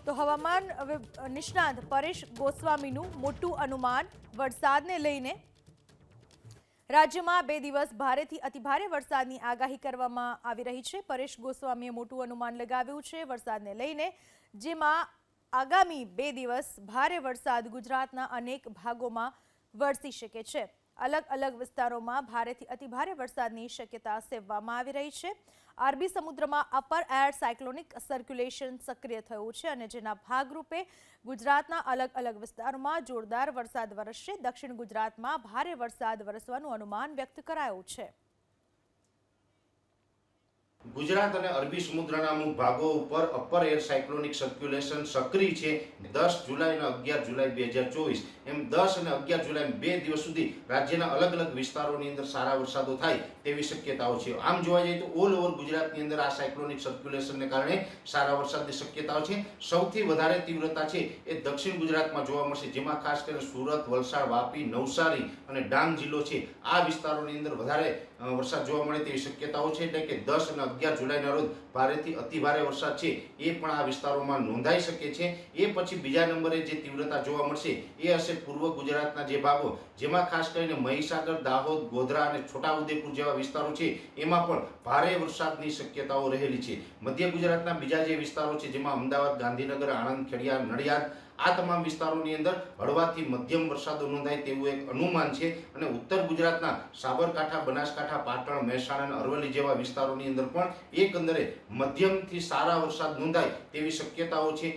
તો હવામાન નિષ્ણાત પરેશ ગોસ્વામીનું મોટું અનુમાન વરસાદને લઈને રાજ્યમાં 2 દિવસ ભારેથી અતિભારે વરસાદની આગાહી કરવામાં આવી રહી છે। પરેશ ગોસ્વામીએ મોટું અનુમાન લગાવ્યું છે વરસાદને લઈને, જેમાં આગામી 2 દિવસ ભારે વરસાદ ગુજરાતના અનેક ભાગોમાં વરસી શકે છે। અલગ અલગ વિસ્તારોમાં ભારેથી અતિભારે વરસાદની શક્યતા સેવવામાં આવી રહી છે। અરબી સમુદ્રમાં અપર એર સાયક્લોનિક સર્ક્યુલેશન સક્રિય થયું છે અને જેના ભાગરૂપે ગુજરાતના અલગ અલગ વિસ્તારોમાં જોરદાર વરસાદ વરસશે। દક્ષિણ ગુજરાતમાં ભારે વરસાદ વરસવાનું અનુમાન વ્યક્ત કરાયું છે। ગુજરાત અને અરબી સમુદ્રના અમુક ભાગો ઉપર અપર એર સાયક્લોનિક સર્ક્યુલેશન સક્રિય છે। 10 જુલાઈ અને 11 જુલાઈ 2024 એમ 10 અને 11 જુલાઈ 2 દિવસ સુધી રાજ્યના અલગ અલગ વિસ્તારોની અંદર સારા વરસાદો થાય તેવી શક્યતાઓ છે। આમ જોવા જઈએ તો ઓલ ઓવર ગુજરાતની અંદર આ સાયક્લોનિક સર્ક્યુલેશનને કારણે સારા વરસાદની શક્યતાઓ છે। સૌથી વધારે તીવ્રતા છે એ દક્ષિણ ગુજરાતમાં જોવા મળશે, જેમાં ખાસ કરીને સુરત, વલસાડ, વાપી, નવસારી અને ડાંગ જિલ્લો છે આ વિસ્તારોની અંદર વધારે વરસાદ જોવા મળે તેવી શક્યતાઓ છે। એટલે કે 10 અને 11 જુલાઈના રોજ ભારેથી અતિભારે વરસાદ છે એ પણ આ વિસ્તારોમાં નોંધાઈ શકે છે। એ પછી બીજા નંબરે જે તીવ્રતા જોવા મળશે એ હશે પૂર્વ ગુજરાતના જે ભાગો, જેમાં ખાસ કરીને મહીસાગર, દાહોદ, ગોધરા અને છોટાઉદેપુર જેવા વિસ્તારો છે એમાં પણ ભારે વરસાદની શક્યતાઓ રહેલી છે। મધ્ય ગુજરાતના બીજા જે વિસ્તારો છે, જેમાં અમદાવાદ, ગાંધીનગર, આણંદ, ખેડિયા, નડિયાદ આ તમામ વિસ્તારોની અંદર હળવાથી મધ્યમ વરસાદો નોંધાય તેવું એક અનુમાન છે। અને ઉત્તર ગુજરાતના સાબરકાંઠા, બનાસકાંઠા, પાટણ, મહેસાણા અને અરવલ્લી જેવા વિસ્તારોની અંદર પણ એકંદરે મધ્યમથી સારા વરસાદ નોંધાય તેવી શક્યતાઓ છે।